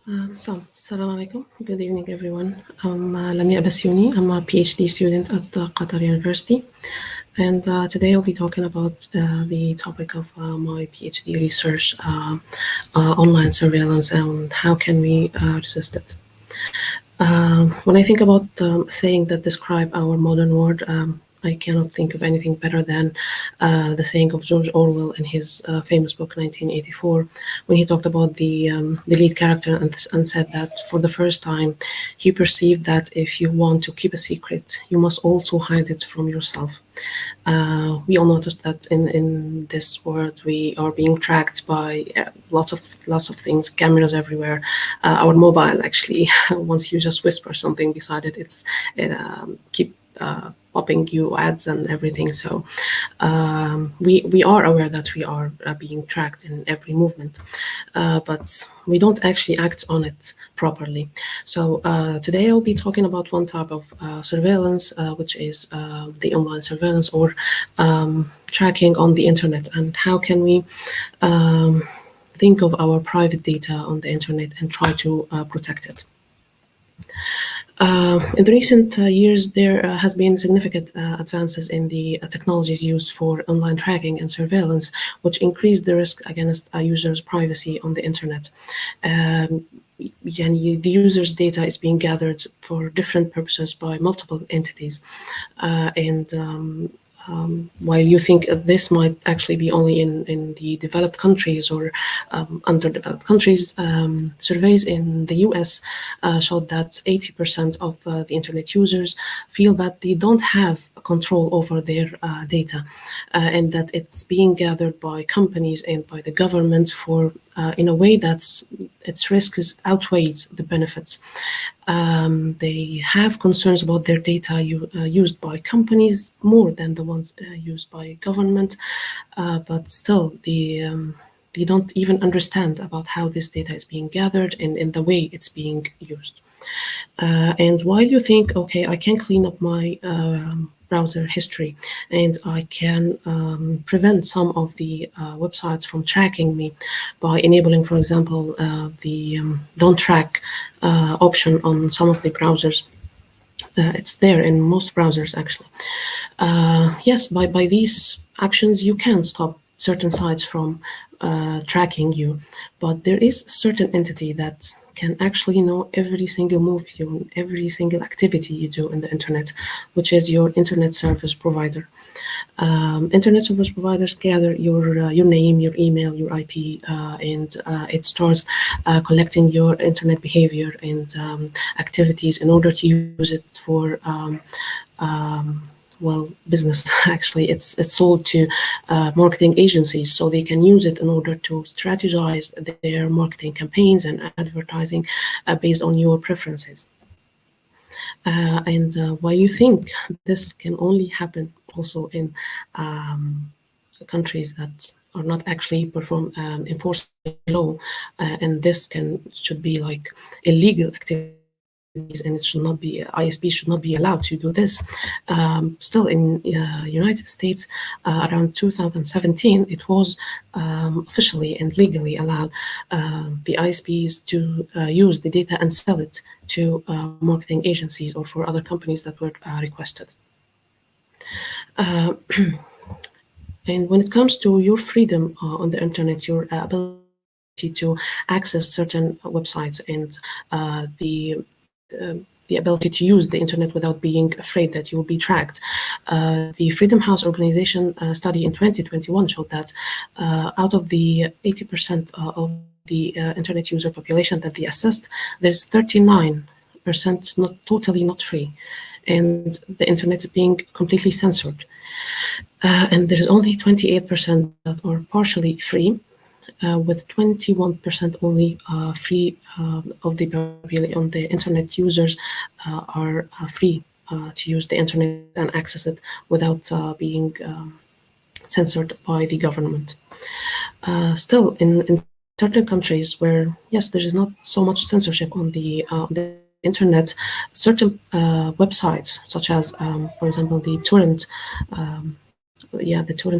Assalamu alaikum. Good evening, everyone. I'm Lamiaa Basyoni. I'm a PhD student at Qatar University. And today I'll be talking about the topic of my PhD research, online surveillance, and how can we resist it. When I think about saying that describe our modern world, I cannot think of anything better than the saying of George Orwell in his famous book 1984, when he talked about the lead character and said that for the first time he perceived that if you want to keep a secret, you must also hide it from yourself. We all noticed that in this world we are being tracked by lots of things, cameras everywhere. Our mobile actually, once you just whisper something beside it, it keep popping you ads and everything. So we are aware that we are being tracked in every movement, but we don't actually act on it properly. So today I'll be talking about one type of surveillance, which is the online surveillance or tracking on the internet, and how can we think of our private data on the internet and try to protect it. In the recent years, there has been significant advances in the technologies used for online tracking and surveillance, which increase the risk against a user's privacy on the internet. The user's data is being gathered for different purposes by multiple entities, and while you think this might actually be only in the developed countries or underdeveloped countries, surveys in the US showed that 80% of the internet users feel that they don't have control over their data, and that it's being gathered by companies and by the government for in a way that's its risks outweighs the benefits. They have concerns about their data used by companies more than the ones used by government, but still they don't even understand about how this data is being gathered and in the way it's being used. And while you think, okay, I can clean up my browser history and I can prevent some of the websites from tracking me by enabling, for example, the don't track option on some of the browsers. It's there in most browsers actually. Yes, by these actions you can stop certain sites from tracking you, but there is a certain entity that can actually know every single move you, every single activity you do in the internet, which is your internet service provider. Internet service providers gather your name, your email, your IP, and it starts collecting your internet behavior and activities in order to use it for well, business. Actually, it's sold to marketing agencies, so they can use it in order to strategize their marketing campaigns and advertising based on your preferences. And while you think this can only happen also in countries that are not actually enforcing law, and this should be like illegal activity, and it should not be, ISP should not be allowed to do this. Still, in United States, around 2017, it was officially and legally allowed the ISPs to use the data and sell it to marketing agencies or for other companies that were requested. And when it comes to your freedom on the internet, your ability to access certain websites and the ability to use the internet without being afraid that you will be tracked. The Freedom House organization study in 2021 showed that out of the 80% of the internet user population that they assessed, there's 39% totally not free, and the internet is being completely censored. And there's only 28% that are partially free, with 21% only free of the population. On the internet users are free to use the internet and access it without being censored by the government. Still, in certain countries where, yes, there is not so much censorship on the internet, certain websites, such as, for example, the torrent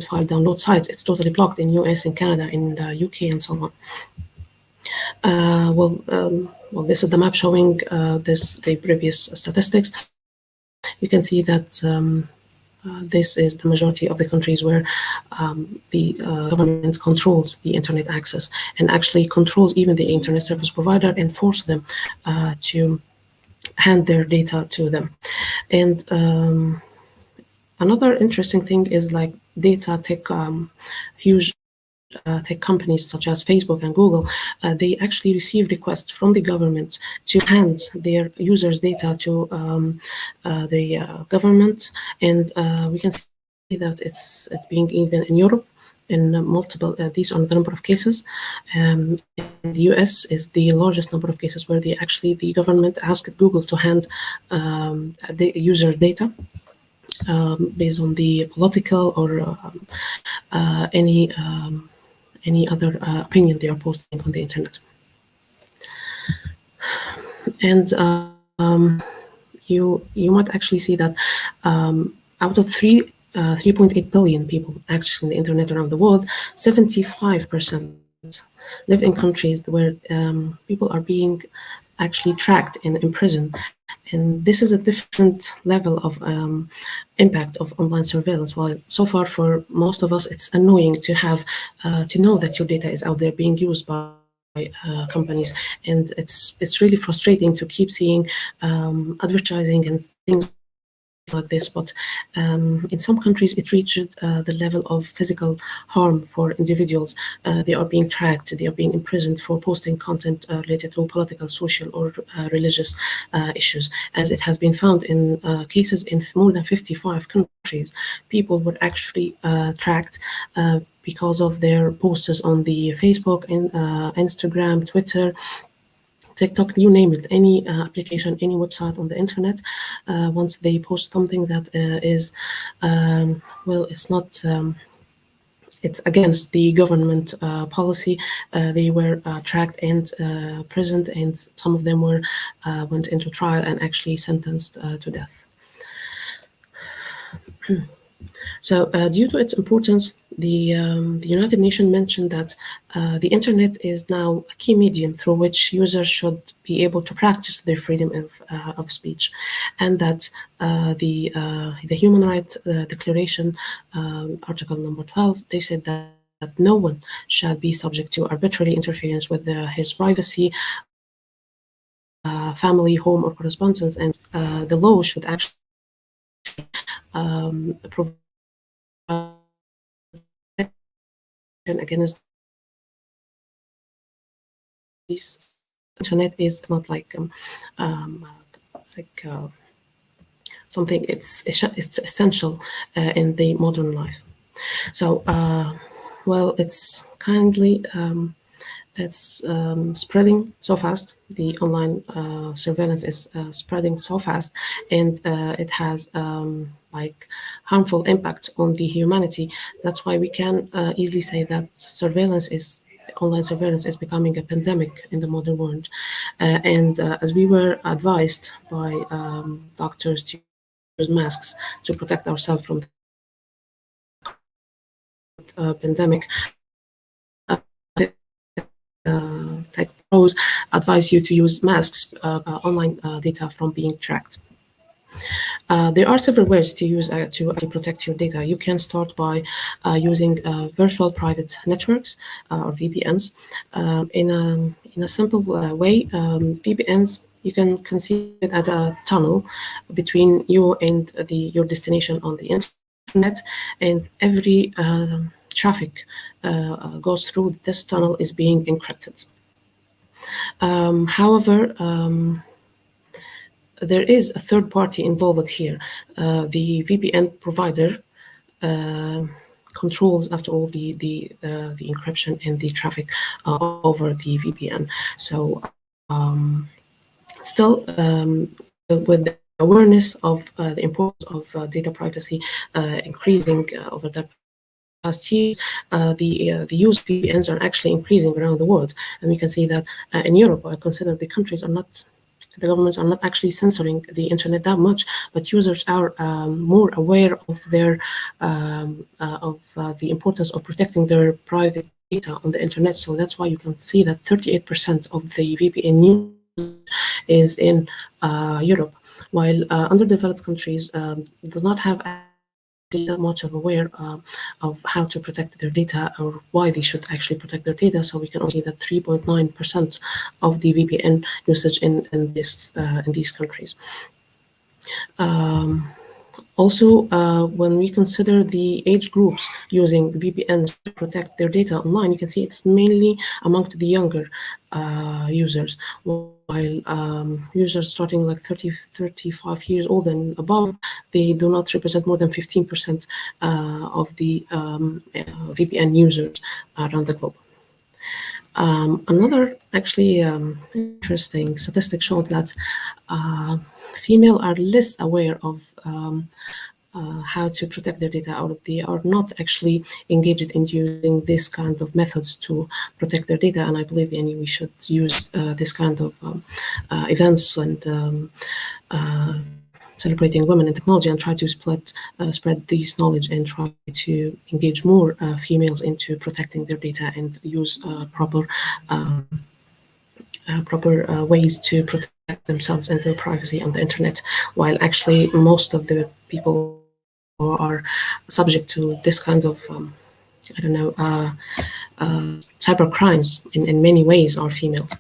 file download sites, it's totally blocked in US, in Canada, in the UK, and so on. Well, this is the map showing the previous statistics. You can see that this is the majority of the countries where the government controls the internet access and actually controls even the internet service provider and force them to hand their data to them. And another interesting thing is like data tech, huge tech companies such as Facebook and Google, they actually receive requests from the government to hand their users' data to the government, and we can see that it's being even in Europe in multiple. These are the number of cases. In the US is the largest number of cases where the government asked Google to hand the user data based on the political or any other opinion they are posting on the internet. And you might actually see that out of 3.8 billion people accessing the internet around the world, 75% live in countries where people are being actually tracked and imprisoned. And this is a different level of impact of online surveillance. While so far for most of us, it's annoying to have to know that your data is out there being used by companies, and it's really frustrating to keep seeing advertising and things like this, but in some countries it reaches the level of physical harm for individuals. They are being tracked, they are being imprisoned for posting content related to political, social, or religious issues. As it has been found in cases in more than 55 countries, people were actually tracked because of their posts on the Facebook, and Instagram, Twitter, TikTok, you name it, any application, any website on the internet, once they post something that is, it's not, it's against the government policy, they were tracked and imprisoned, and some of them were went into trial and actually sentenced to death. So, due to its importance, the United Nations mentioned that the internet is now a key medium through which users should be able to practice their freedom of speech, and that the Human Rights Declaration, Article number 12, they said that no one shall be subject to arbitrary interference with his privacy, family, home, or correspondence, and the law should actually provide against this. Internet is not like something. It's essential in the modern life. So, it's kindly. It's spreading so fast. The online surveillance is spreading so fast, and it has like harmful impact on the humanity. That's why we can easily say that online surveillance is becoming a pandemic in the modern world. And as we were advised by doctors to use masks to protect ourselves from the pandemic, tech pros advise you to use masks online data from being tracked. There are several ways to use to actually protect your data. You can start by using virtual private networks or VPNs. In a simple way, VPNs, you can conceive it as a tunnel between you and your destination on the internet, and every traffic goes through this tunnel is being encrypted. However, there is a third party involved here. The VPN provider controls, after all, the encryption and the traffic over the VPN. So, still, with the awareness of the importance of data privacy increasing over the past years, the use of VPNs are actually increasing around the world, and we can see that in Europe, I consider the governments are not actually censoring the internet that much, but users are more aware of the importance of protecting their private data on the internet. So that's why you can see that 38% of the VPN usage is in Europe, while underdeveloped countries does not have that much of aware of how to protect their data or why they should actually protect their data. So we can also see that 3.9% of the VPN usage in these countries. Also, when we consider the age groups using VPNs to protect their data online, you can see it's mainly amongst the younger users, while users starting like 30, 35 years old and above, they do not represent more than 15% of the VPN users around the globe. Another actually interesting statistic showed that female are less aware of how to protect their data, or they are not actually engaged in using this kind of methods to protect their data. And I believe we should use this kind of events and celebrating women in technology and try to spread this knowledge and try to engage more females into protecting their data and use proper ways to protect themselves and their privacy on the internet, while actually most of the people who are subject to this kind of cyber crimes in many ways are females.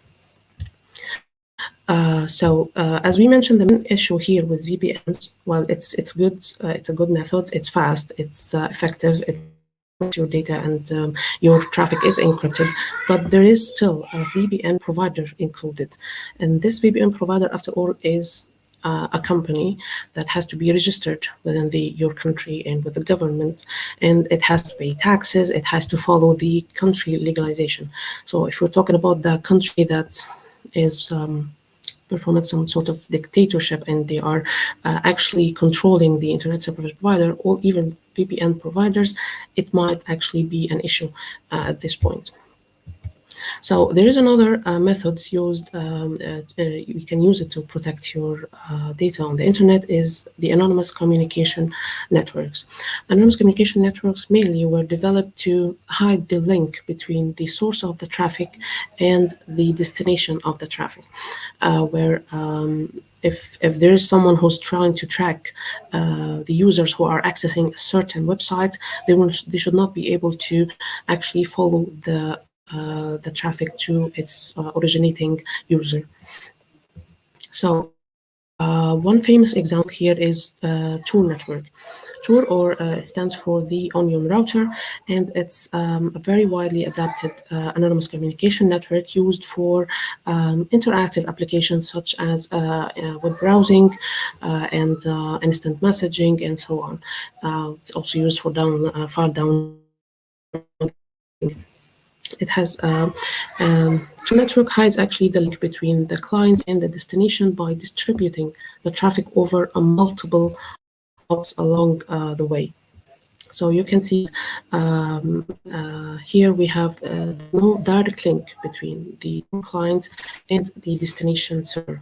As we mentioned, the main issue here with VPNs, well, it's good. It's a good method. It's fast. It's effective. It your data and your traffic is encrypted, but there is still a VPN provider included, and this VPN provider, after all, is a company that has to be registered within your country and with the government, and it has to pay taxes. It has to follow the country legalization. So if we're talking about the country that is performing some sort of dictatorship and they are actually controlling the internet service provider or even VPN providers, it might actually be an issue at this point. So there is another methods used. You can use it to protect your data on the internet is the anonymous communication networks. Anonymous communication networks mainly were developed to hide the link between the source of the traffic and the destination of the traffic, where if there is someone who's trying to track the users who are accessing a certain website, they should not be able to actually follow the traffic to its originating user. So one famous example here is Tor network. Tor, or it stands for the Onion router, and it's a very widely adapted anonymous communication network used for interactive applications such as web browsing and instant messaging and so on. It's also used for file downloading. It has Tor network hides actually the link between the client and the destination by distributing the traffic over multiple hops along the way. So you can see here we have no direct link between the client and the destination server.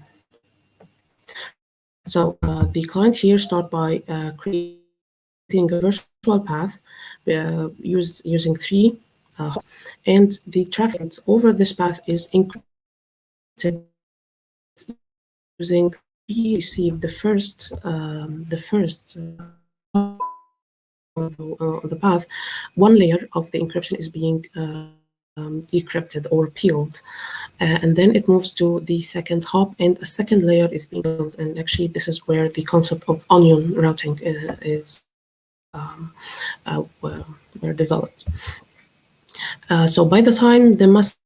So the client here start by creating a virtual path using three and the traffic over this path is encrypted using we receive the first on the path. One layer of the encryption is being decrypted or peeled, and then it moves to the second hop, and a second layer is being built. And actually, this is where the concept of onion routing is were developed. So by the time the message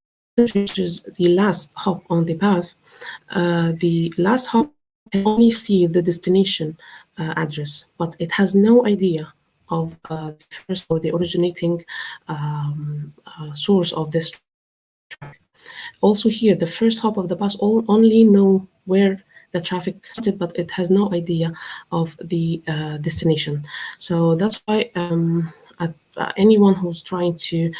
reaches the last hop on the path, the last hop can only see the destination address, but it has no idea of the first or the originating source of this traffic. Also here, the first hop of the path only know where the traffic started, but it has no idea of the destination. So that's why anyone who's trying to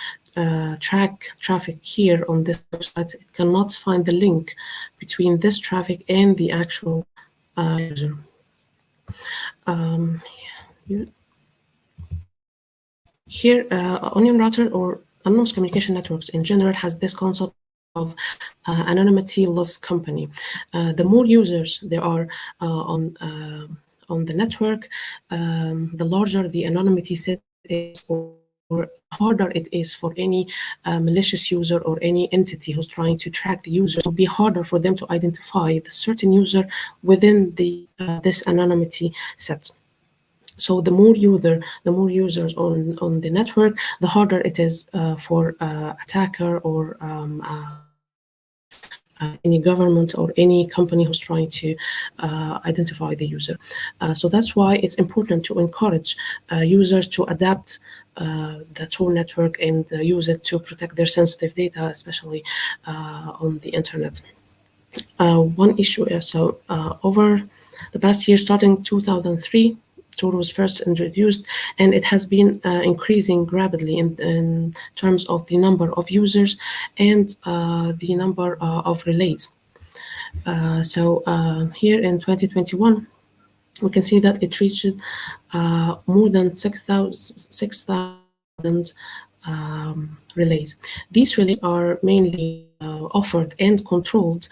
track traffic here on this website cannot find the link between this traffic and the actual user. Here, onion router or anonymous communication networks in general has this concept of anonymity loves company. The more users there are on the network, the larger the anonymity set is, or harder it is for any malicious user or any entity who's trying to track the user. It will be harder for them to identify the certain user within this anonymity set. So the more users on the network, the harder it is for attacker or any government or any company who's trying to identify the user. So that's why it's important to encourage users to adapt the Tor network and use it to protect their sensitive data, especially on the internet. One issue is, over the past year, starting 2003, Tor was first introduced, and it has been increasing rapidly in terms of the number of users and the number of relays. Here in 2021, we can see that it reached more than 6,000 relays. These relays are mainly offered and controlled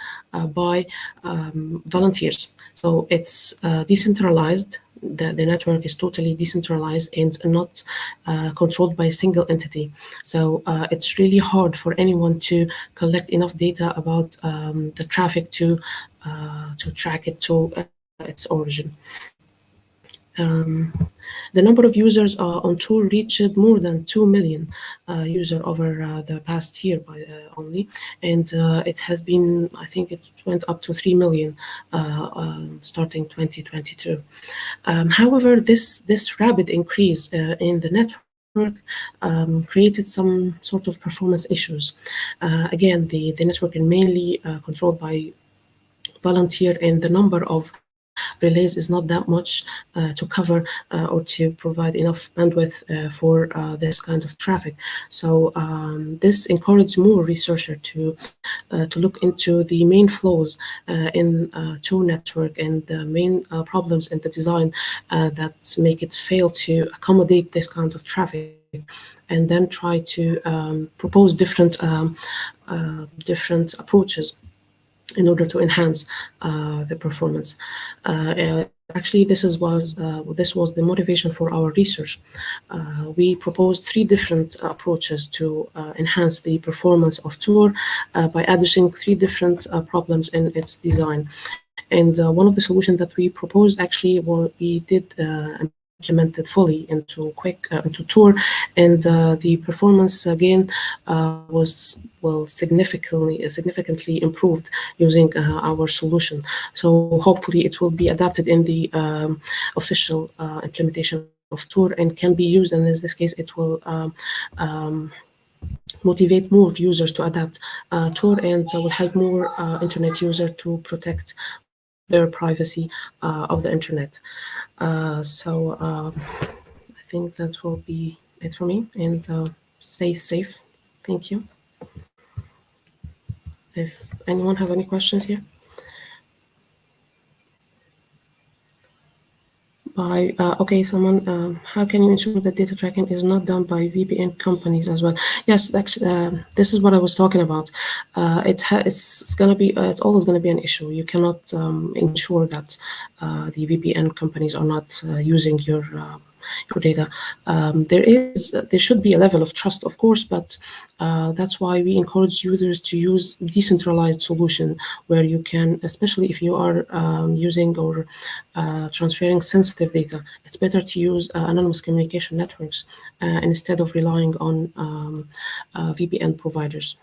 by volunteers. So it's decentralized. The network is totally decentralized and not controlled by a single entity. So it's really hard for anyone to collect enough data about the traffic to track it to its origin. The number of users on Tor reached more than 2 million users over the past year only, and it has been, I think it went up to 3 million starting 2022. However, this rapid increase in the network created some sort of performance issues. Again, the network is mainly controlled by volunteer, and the number of relays is not that much to cover or to provide enough bandwidth for this kind of traffic. So this encouraged more researchers to look into the main flaws in Tor network and the main problems in the design that make it fail to accommodate this kind of traffic, and then try to propose different approaches in order to enhance the performance. Actually, this was the motivation for our research. We proposed 3 different approaches to enhance the performance of Tor by addressing 3 different problems in its design. And one of the solutions that we proposed actually we did implemented fully into Tor, and the performance again was significantly improved using our solution. So hopefully it will be adapted in the official implementation of Tor and can be used. And in this case, it will motivate more users to adapt Tor, and will help more internet users to protect their privacy of the internet. I think that will be it for me, and stay safe. Thank you. If anyone have any questions here. Okay, someone, how can you ensure that data tracking is not done by VPN companies as well? Yes, actually, this is what I was talking about. It's always going to be an issue. You cannot ensure that the VPN companies are not using your data. There should be a level of trust, of course, but that's why we encourage users to use decentralized solution where you can, especially if you are using or transferring sensitive data, it's better to use anonymous communication networks instead of relying on VPN providers.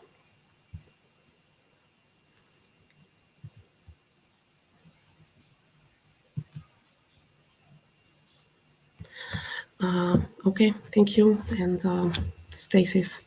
Okay, thank you, and stay safe.